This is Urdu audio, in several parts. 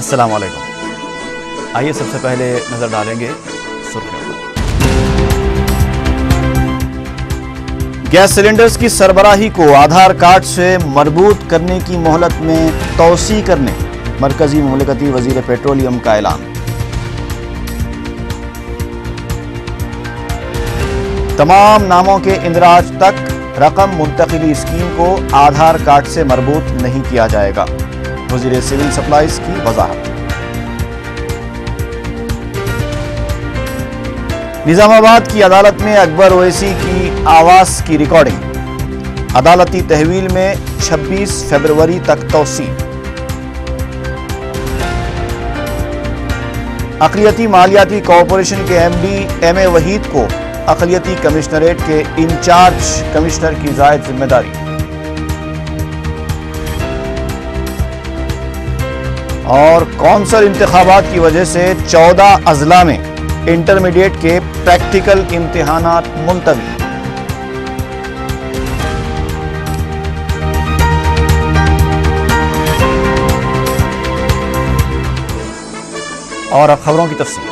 السلام علیکم۔ آئیے سب سے پہلے نظر ڈالیں گے سرخیوں پر۔ گیس سلنڈرز کی سربراہی کو آدھار کارڈ سے مربوط کرنے کی مہلت میں توسیع کرنے مرکزی مملکتی وزیر پیٹرولیم کا اعلان۔ تمام ناموں کے اندراج تک رقم منتقلی اسکیم کو آدھار کارڈ سے مربوط نہیں کیا جائے گا، وزیر سول سپلائز کی وضاحت۔ نظام آباد کی عدالت میں اکبر اویسی کی آواز کی ریکارڈنگ، عدالتی تحویل میں 26 فروری تک توسیع۔ اقلیتی مالیاتی کارپوریشن کے ایم ڈی ایم اے وحید کو اقلیتی کمشنریٹ کے انچارج کمشنر کی زائد ذمہ داری۔ اور کونسل انتخابات کی وجہ سے 14 اضلاع میں انٹرمیڈیٹ کے پریکٹیکل امتحانات ملتوی۔ اور اب خبروں کی تفصیل۔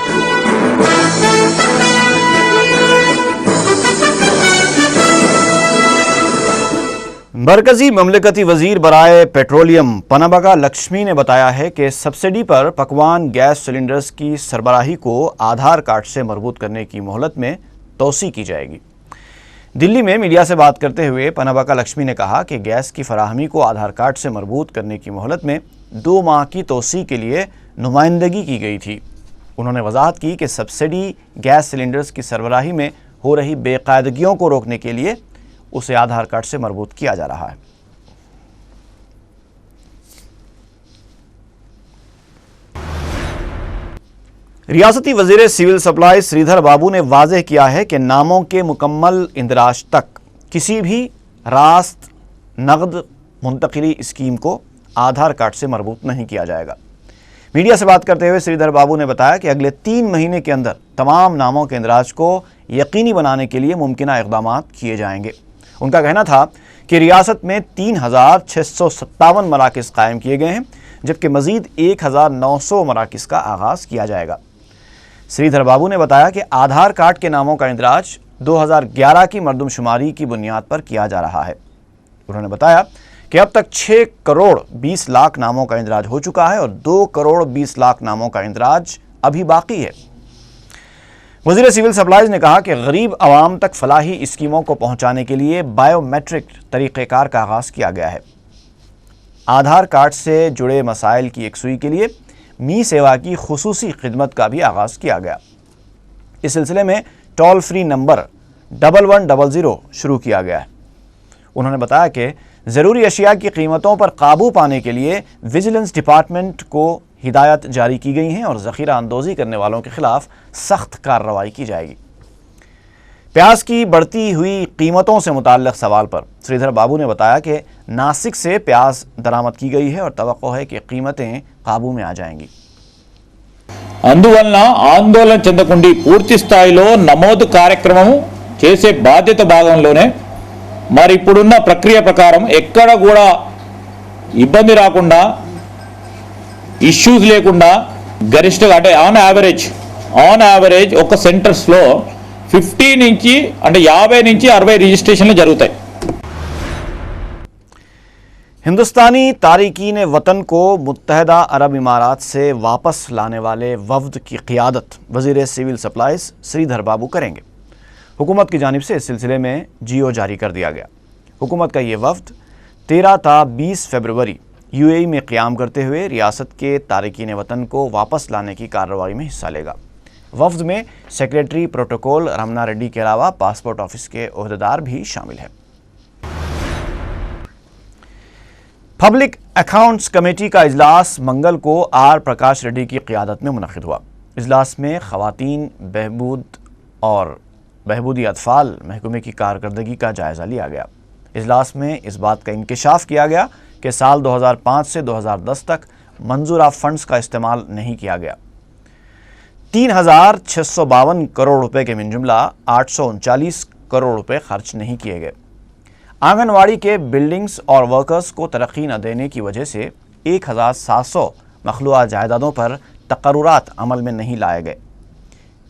مرکزی مملکتی وزیر برائے پیٹرولیم پنبگا لکشمی نے بتایا ہے کہ سبسڈی پر پکوان گیس سلنڈرز کی سربراہی کو آدھار کارڈ سے مربوط کرنے کی مہلت میں توسیع کی جائے گی۔ دلی میں میڈیا سے بات کرتے ہوئے پنبگا لکشمی نے کہا کہ گیس کی فراہمی کو آدھار کارڈ سے مربوط کرنے کی مہلت میں 2 ماہ کی توسیع کے لیے نمائندگی کی گئی تھی۔ انہوں نے وضاحت کی کہ سبسڈی گیس سلنڈرز کی سربراہی میں ہو رہی بے قاعدگیوں کو روکنے کے لیے اسے آدھار کارڈ سے مربوط کیا جا رہا ہے۔ ریاستی وزیر سول سپلائز سریدھر بابو نے واضح کیا ہے کہ ناموں کے مکمل اندراج تک کسی بھی راست نقد منتقلی اسکیم کو آدھار کارڈ سے مربوط نہیں کیا جائے گا۔ میڈیا سے بات کرتے ہوئے سریدھر بابو نے بتایا کہ اگلے 3 مہینے کے اندر تمام ناموں کے اندراج کو یقینی بنانے کے لیے ممکنہ اقدامات کیے جائیں گے۔ ان کا کہنا تھا کہ ریاست میں 3657 مراکز قائم کیے گئے ہیں، جبکہ مزید 1900 مراکز کا آغاز کیا جائے گا۔ سریدھر بابو نے بتایا کہ آدھار کارڈ کے ناموں کا اندراج 2011 کی مردم شماری کی بنیاد پر کیا جا رہا ہے۔ انہوں نے بتایا کہ اب تک 6 کروڑ 20 لاکھ ناموں کا اندراج ہو چکا ہے اور 2 کروڑ 20 لاکھ ناموں کا اندراج ابھی باقی ہے۔ وزیر سول سپلائز نے کہا کہ غریب عوام تک فلاحی اسکیموں کو پہنچانے کے لیے بائیو میٹرک طریقہ کار کا آغاز کیا گیا ہے۔ آدھار کارڈ سے جڑے مسائل کی یکسوئی کے لیے می سیوا کی خصوصی خدمت کا بھی آغاز کیا گیا۔ اس سلسلے میں ٹول فری نمبر 1100 شروع کیا گیا ہے۔ انہوں نے بتایا کہ ضروری اشیاء کی قیمتوں پر قابو پانے کے لیے وجیلنس ڈپارٹمنٹ کو ہدایت جاری کی گئی ہیں اور ذخیرہ اندوزی کرنے والوں کے خلاف سخت کارروائی کی جائے گی۔ پیاز کی بڑھتی ہوئی قیمتوں سے متعلق سوال پر سریدھر بابو نے بتایا کہ ناسک سے پیاز درآمد کی گئی ہے اور توقع ہے کہ قیمتیں قابو میں آ جائیں گی۔ అందువలన ఆందోళన చెందకుండా పూర్తి స్థాయిలో నమోదు కార్యక్రమం చేసే బాధ్యత భాగంలోనే మరి ఇప్పుడున్న ప్రక్రియ ప్రకారం ఎక్కడ కూడా ఇబ్బంది రాకుండా ఇష్యూస్ లేకుండా గరిష్టంగా అంటే ఆన్ యావరేజ్ ఒక సెంటర్స్లో 50 నుంచి అంటే 50 నుంచి 60 రిజిస్ట్రేషన్లు జరుగుతాయి। ہندوستانی تارکین وطن کو متحدہ عرب امارات سے واپس لانے والے وفد کی قیادت وزیر سول سپلائز سریدھر بابو کریں گے۔ حکومت کی جانب سے اس سلسلے میں جیو جاری کر دیا گیا۔ حکومت کا یہ وفد 13 تا 20 فروری یو اے ای میں قیام کرتے ہوئے ریاست کے تارکین وطن کو واپس لانے کی کارروائی میں حصہ لے گا۔ وفد میں سیکریٹری پروٹوکول رمنا ریڈی کے علاوہ پاسپورٹ آفس کے عہدیدار بھی شامل ہیں۔ پبلک اکاؤنٹس کمیٹی کا اجلاس منگل کو آر پرکاش ریڈی کی قیادت میں منعقد ہوا۔ اجلاس میں خواتین بہبود اور بہبودی اطفال محکمے کی کارکردگی کا جائزہ لیا گیا۔ اجلاس میں اس بات کا انکشاف کیا گیا کہ سال 2005 سے 2010 تک منظورہ فنڈز کا استعمال نہیں کیا گیا۔ 3652 کروڑ روپے کے من جملہ 839 کروڑ روپے خرچ نہیں کیے گئے۔ آنگن واڑی کے بلڈنگز اور ورکرز کو ترقی نہ دینے کی وجہ سے 1700 مخلوعہ جائیدادوں پر تقررات عمل میں نہیں لائے گئے۔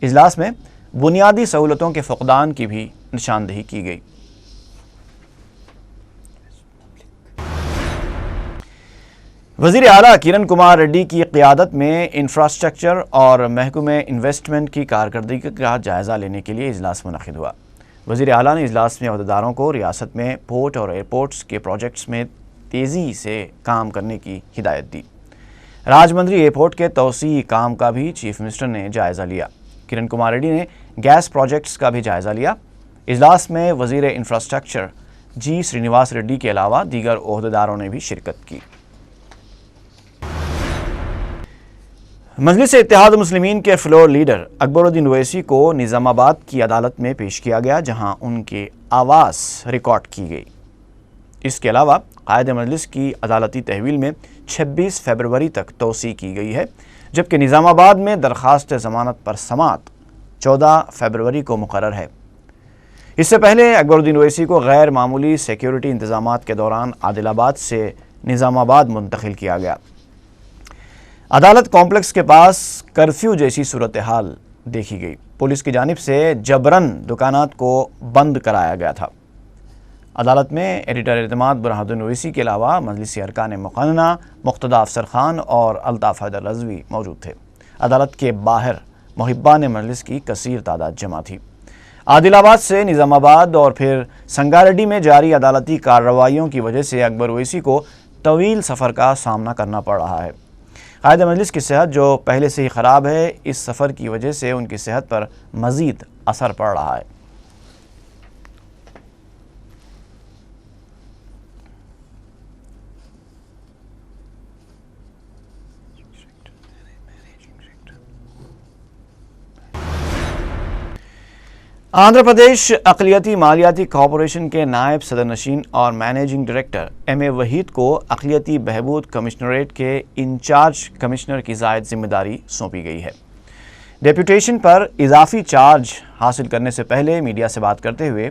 اجلاس میں بنیادی سہولتوں کے فقدان کی بھی نشاندہی کی گئی۔ وزیر اعلیٰ کرن کمار ریڈی کی قیادت میں انفراسٹرکچر اور محکمہ انویسٹمنٹ کی کارکردگی کا جائزہ لینے کے لیے اجلاس منعقد ہوا۔ وزیر اعلیٰ نے اجلاس میں عہدیداروں کو ریاست میں پورٹ اور ایئرپورٹس کے پروجیکٹس میں تیزی سے کام کرنے کی ہدایت دی۔ راج مندری ایئرپورٹ کے توسیعی کام کا بھی چیف منسٹر نے جائزہ لیا۔ کرن کمار ریڈی نے گیس پروجیکٹس کا بھی جائزہ لیا۔ اجلاس میں وزیر انفراسٹرکچر جی سرینیواس ریڈی کے علاوہ دیگر عہدیداروں نے بھی شرکت کی۔ مجلس اتحاد المسلمین کے فلور لیڈر اکبر الدین اویسی کو نظام آباد کی عدالت میں پیش کیا گیا، جہاں ان کی آواز ریکارڈ کی گئی۔ اس کے علاوہ قائد مجلس کی عدالتی تحویل میں 26 فروری تک توسیع کی گئی ہے، جبکہ نظام آباد میں درخواست ضمانت پر سماعت 14 فروری کو مقرر ہے۔ اس سے پہلے اکبر الدین اویسی کو غیر معمولی سیکیورٹی انتظامات کے دوران عادل آباد سے نظام آباد منتقل کیا گیا۔ عدالت کمپلیکس کے پاس کرفیو جیسی صورتحال دیکھی گئی۔ پولیس کی جانب سے جبراً دکانات کو بند کرایا گیا تھا۔ عدالت میں ایڈیٹر اعتماد برہان الدین اویسی کے علاوہ مجلسی ارکان مقننہ مقتدی افسر خان اور الطاف حیدر رضوی موجود تھے۔ عدالت کے باہر محبان مجلس کی کثیر تعداد جمع تھی۔ عادل آباد سے نظام آباد اور پھر سنگاریڈی میں جاری عدالتی کارروائیوں کی وجہ سے اکبر اویسی کو طویل سفر کا سامنا کرنا پڑ رہا ہے۔ قائد مجلس کی صحت جو پہلے سے ہی خراب ہے، اس سفر کی وجہ سے ان کی صحت پر مزید اثر پڑ رہا ہے۔ آندھرا پردیش اقلیتی مالیاتی کارپوریشن کے نائب صدر نشین اور مینیجنگ ڈائریکٹر ایم اے وحید کو اقلیتی بہبود کمشنریٹ کے انچارج کمشنر کی زائد ذمہ داری سونپی گئی ہے۔ ڈیپوٹیشن پر اضافی چارج حاصل کرنے سے پہلے میڈیا سے بات کرتے ہوئے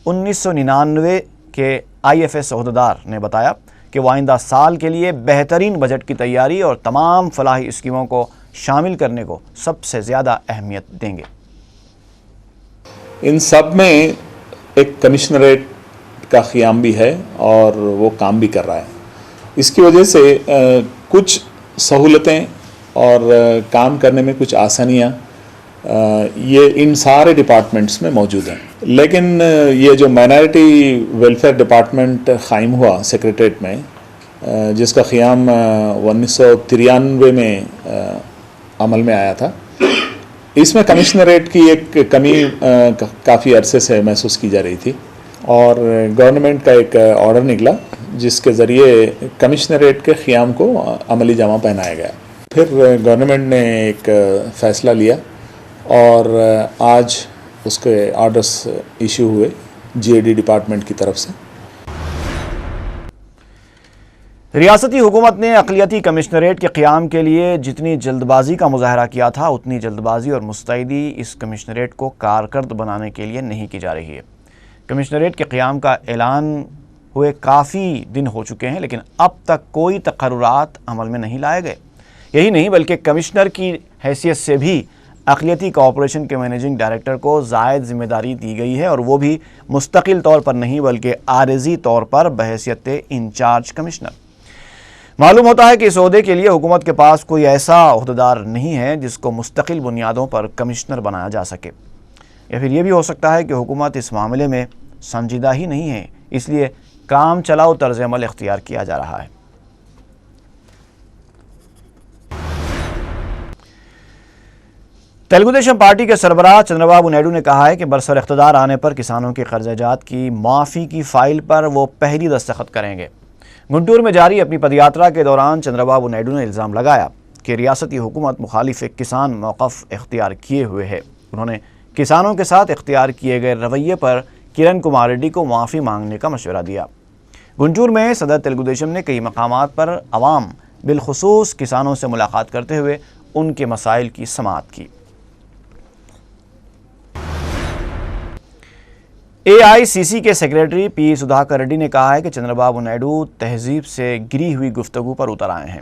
1999 کے آئی ایف ایس عہدیدار نے بتایا کہ وہ آئندہ سال کے لیے بہترین بجٹ کی تیاری اور تمام فلاحی اسکیموں کو شامل کرنے کو سب سے زیادہ اہمیت دیں گے۔ ان سب میں ایک کمشنریٹ کا قیام بھی ہے اور وہ کام بھی کر رہا ہے۔ اس کی وجہ سے کچھ سہولتیں اور کام کرنے میں کچھ آسانیاں یہ ان سارے ڈپارٹمنٹس میں موجود ہیں، لیکن یہ جو مائنارٹی ویلفیئر ڈپارٹمنٹ قائم ہوا سیکریٹریٹ میں، جس کا قیام 1993 میں عمل میں آیا تھا، اس میں کمشنریٹ کی ایک کمی کافی عرصے سے محسوس کی جا رہی تھی، اور گورنمنٹ کا ایک آرڈر نکلا جس کے ذریعے کمشنریٹ کے قیام کو عملی جامہ پہنایا گیا۔ پھر گورنمنٹ نے ایک فیصلہ لیا اور آج اس کے آرڈرز ایشو ہوئے جی اے ڈی ڈپارٹمنٹ کی طرف سے۔ ریاستی حکومت نے اقلیتی کمشنریٹ کے قیام کے لیے جتنی جلد بازی کا مظاہرہ کیا تھا، اتنی جلد بازی اور مستعدی اس کمشنریٹ کو کارکرد بنانے کے لیے نہیں کی جا رہی ہے۔ کمشنریٹ کے قیام کا اعلان ہوئے کافی دن ہو چکے ہیں، لیکن اب تک کوئی تقررات عمل میں نہیں لائے گئے۔ یہی نہیں بلکہ کمشنر کی حیثیت سے بھی اقلیتی کارپوریشن کے مینیجنگ ڈائریکٹر کو زائد ذمہ داری دی گئی ہے، اور وہ بھی مستقل طور پر نہیں بلکہ عارضی طور پر بحیثیت انچارج کمشنر۔ معلوم ہوتا ہے کہ اس عہدے کے لیے حکومت کے پاس کوئی ایسا عہدیدار نہیں ہے جس کو مستقل بنیادوں پر کمشنر بنایا جا سکے، یا پھر یہ بھی ہو سکتا ہے کہ حکومت اس معاملے میں سنجیدہ ہی نہیں ہے، اس لیے کام چلاؤ طرز عمل اختیار کیا جا رہا ہے۔ تیلگو دیشم پارٹی کے سربراہ چندر بابو نائیڈو نے کہا ہے کہ برسر اقتدار آنے پر کسانوں کے قرضہ جات کی معافی کی فائل پر وہ پہلی دستخط کریں گے۔ گنٹور میں جاری اپنی پدیاترا کے دوران چندر بابو نائیڈو نے الزام لگایا کہ ریاستی حکومت مخالف کسان موقف اختیار کیے ہوئے ہے۔ انہوں نے کسانوں کے ساتھ اختیار کیے گئے رویے پر کرن کمار ریڈی کو معافی مانگنے کا مشورہ دیا۔ گنٹور میں صدر تیلگو دیشم نے کئی مقامات پر عوام بالخصوص کسانوں سے ملاقات کرتے ہوئے ان کے مسائل کی سماعت کی۔ اے آئی سی سی کے سیکریٹری پی سدھاکر ریڈی نے کہا ہے کہ چندر بابو نائیڈو تہذیب سے گری ہوئی گفتگو پر اتر آئے ہیں۔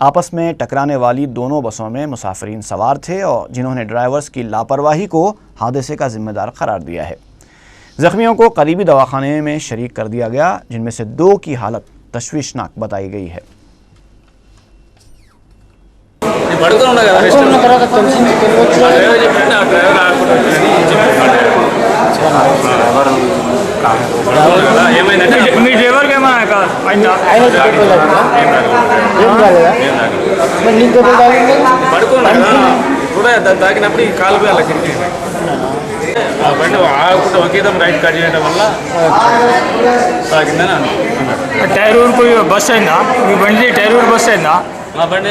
آپس میں ٹکرانے والی دونوں بسوں میں مسافرین سوار تھے اور جنہوں نے ڈرائیورز کی لاپرواہی کو حادثے کا ذمہ دار قرار دیا ہے۔ زخمیوں کو قریبی دواخانے میں شریک کر دیا گیا، جن میں سے 2 کی حالت تشویشناک بتائی گئی ہے۔ మీ డ్రైవర్కి ఏమైనా అయిందా? పడుకున్నాడు కూడా తాకినప్పుడు ఈ కాలు అలా కిరికి ఆ బండి ఆగకుండా ఒకేదం రైట్ కట్ చేయడం వల్ల తాకిందని అనుకున్నాడు। టైర్ ఊరుకు బస్ అయిందా? మీ బండి టైర్ ఊరు బస్ అయిందా? మా బండి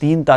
3 ta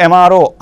MRO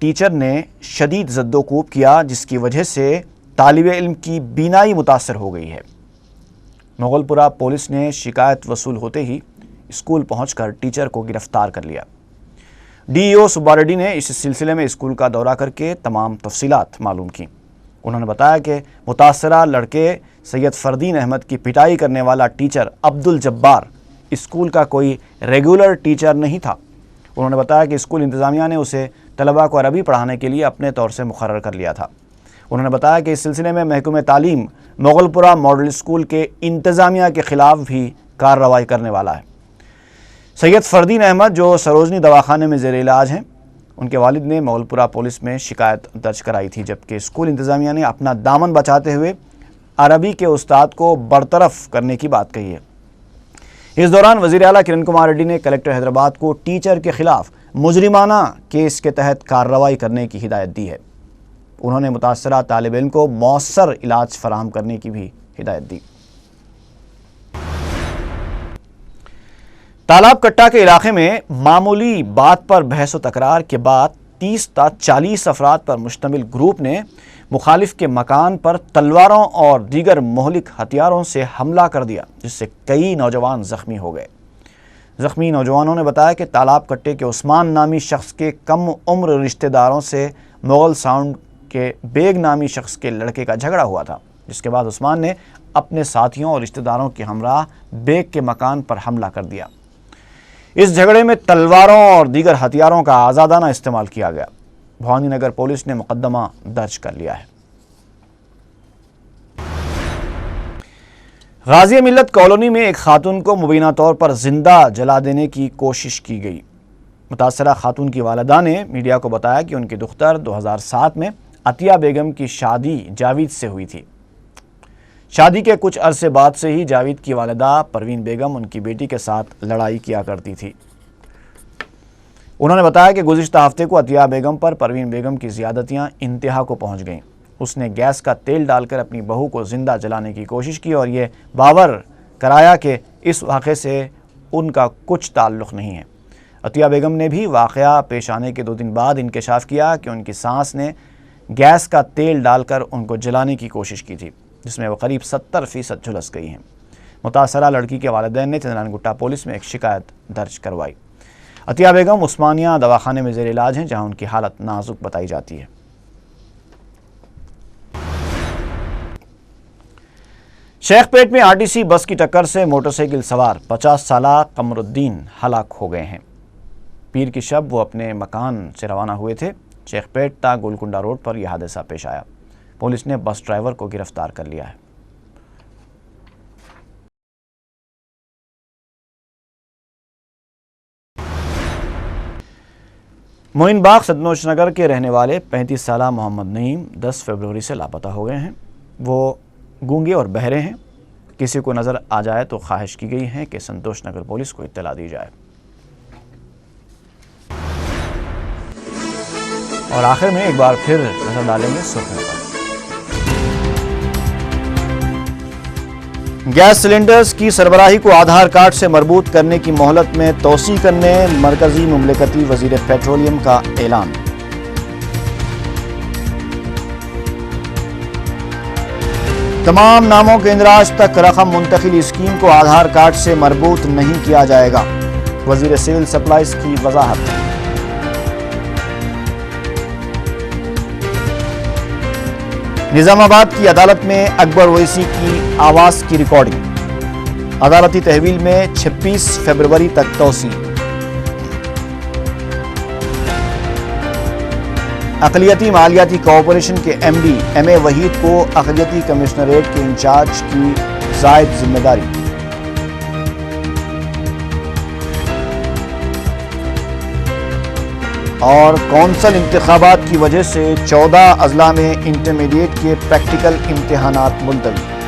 ٹیچر نے شدید زدوکوب کیا جس کی وجہ سے طالب علم کی بینائی متاثر ہو گئی ہے۔ مغل پورہ پولیس نے شکایت وصول ہوتے ہی اسکول پہنچ کر ٹیچر کو گرفتار کر لیا۔ ڈی ای او سبا ریڈی نے اس سلسلے میں اسکول کا دورہ کر کے تمام تفصیلات معلوم کی۔ انہوں نے بتایا کہ متاثرہ لڑکے سید فردین احمد کی پٹائی کرنے والا ٹیچر عبد الجبار اسکول کا کوئی ریگولر ٹیچر نہیں تھا۔ انہوں نے بتایا کہ اسکول انتظامیہ نے اسے طلباء کو عربی پڑھانے کے لیے اپنے طور سے مقرر کر لیا تھا۔ انہوں نے بتایا کہ اس سلسلے میں محکمہ تعلیم مغل پورہ ماڈل اسکول کے انتظامیہ کے خلاف بھی کارروائی کرنے والا ہے۔ سید فردین احمد جو سروجنی دواخانے میں زیر علاج ہیں، ان کے والد نے مغل پورہ پولیس میں شکایت درج کرائی تھی، جبکہ اسکول انتظامیہ نے اپنا دامن بچاتے ہوئے عربی کے استاد کو برطرف کرنے کی بات کہی ہے۔ اس دوران وزیر اعلیٰ کرن کمار ریڈی نے کلکٹر حیدرآباد کو ٹیچر کے خلاف مجرمانہ کیس کے تحت کارروائی کرنے کی ہدایت دی ہے۔ انہوں نے متاثرہ طالب علم کو مؤثر علاج فراہم کرنے کی بھی ہدایت دی۔ تالاب کٹا کے علاقے میں معمولی بات پر بحث و تکرار کے بعد 30 تا 40 افراد پر مشتمل گروپ نے مخالف کے مکان پر تلواروں اور دیگر مہلک ہتھیاروں سے حملہ کر دیا، جس سے کئی نوجوان زخمی ہو گئے۔ زخمی نوجوانوں نے بتایا کہ تالاب کٹے کے عثمان نامی شخص کے کم عمر رشتہ داروں سے مغل ساؤنڈ کے بیگ نامی شخص کے لڑکے کا جھگڑا ہوا تھا، جس کے بعد عثمان نے اپنے ساتھیوں اور رشتہ داروں کے ہمراہ بیگ کے مکان پر حملہ کر دیا۔ اس جھگڑے میں تلواروں اور دیگر ہتھیاروں کا آزادانہ استعمال کیا گیا۔ بھوانی نگر پولیس نے مقدمہ درج کر لیا ہے۔ غازی ملت کالونی میں ایک خاتون کو مبینہ طور پر زندہ جلا دینے کی کوشش کی گئی۔ متاثرہ خاتون کی والدہ نے میڈیا کو بتایا کہ ان کی دختر 2007 میں عطیہ بیگم کی شادی جاوید سے ہوئی تھی۔ شادی کے کچھ عرصے بعد سے ہی جاوید کی والدہ پروین بیگم ان کی بیٹی کے ساتھ لڑائی کیا کرتی تھی۔ انہوں نے بتایا کہ گزشتہ ہفتے کو عطیہ بیگم پر پروین بیگم کی زیادتیاں انتہا کو پہنچ گئیں۔ اس نے گیس کا تیل ڈال کر اپنی بہو کو زندہ جلانے کی کوشش کی اور یہ باور کرایا کہ اس واقعے سے ان کا کچھ تعلق نہیں ہے۔ عطیہ بیگم نے بھی واقعہ پیش آنے کے 2 دن بعد انکشاف کیا کہ ان کی ساس نے گیس کا تیل ڈال کر ان کو جلانے کی کوشش کی تھی، جس میں وہ قریب 70% جھلس گئی ہیں۔ متاثرہ لڑکی کے والدین نے چندران گٹا پولیس میں ایک شکایت درج کروائی۔ عطیہ بیگم عثمانیہ دواخانے میں زیر علاج ہیں، جہاں ان کی حالت نازک بتائی جاتی ہے۔ شیخ پیٹ میں RTC بس کی ٹکر سے موٹر سائیکل سوار 50 سالہ قمر الدین ہلاک ہو گئے ہیں۔ پیر کی شب وہ اپنے مکان سے روانہ ہوئے تھے۔ شیخ پیٹ تا گولکنڈا روڈ پر یہ حادثہ پیش آیا۔ پولیس نے بس ڈرائیور کو گرفتار کر لیا ہے۔ موئن باغ ستنوش نگر کے رہنے والے 35 سالہ محمد نعیم 10 فروری سے لاپتہ ہو گئے ہیں۔ وہ گونگے اور بہرے ہیں۔ کسی کو نظر آ جائے تو خواہش کی گئی ہے کہ سنتوش نگر پولیس کو اطلاع دی جائے۔ اور آخر میں ایک بار پھر نظر ڈالیں گے سرخیوں پر۔ گیس سلنڈرز کی سربراہی کو آدھار کارڈ سے مربوط کرنے کی مہلت میں توسیع کرنے مرکزی مملکتی وزیر پیٹرولیم کا اعلان۔ تمام ناموں کے اندراج تک رقم منتقلی اسکیم کو آدھار کارڈ سے مربوط نہیں کیا جائے گا، وزیر سول سپلائز کی وضاحت۔ نظام آباد کی عدالت میں اکبر اویسی کی آواز کی ریکارڈنگ، عدالتی تحویل میں 26 فروری تک توسیع۔ اقلیتی مالیاتی کارپوریشن کے MD MA وحید کو اقلیتی کمشنریٹ کے انچارج کی زائد ذمہ داری۔ اور کونسل انتخابات کی وجہ سے 14 اضلاع میں انٹرمیڈیٹ کے پریکٹیکل امتحانات ملتوی۔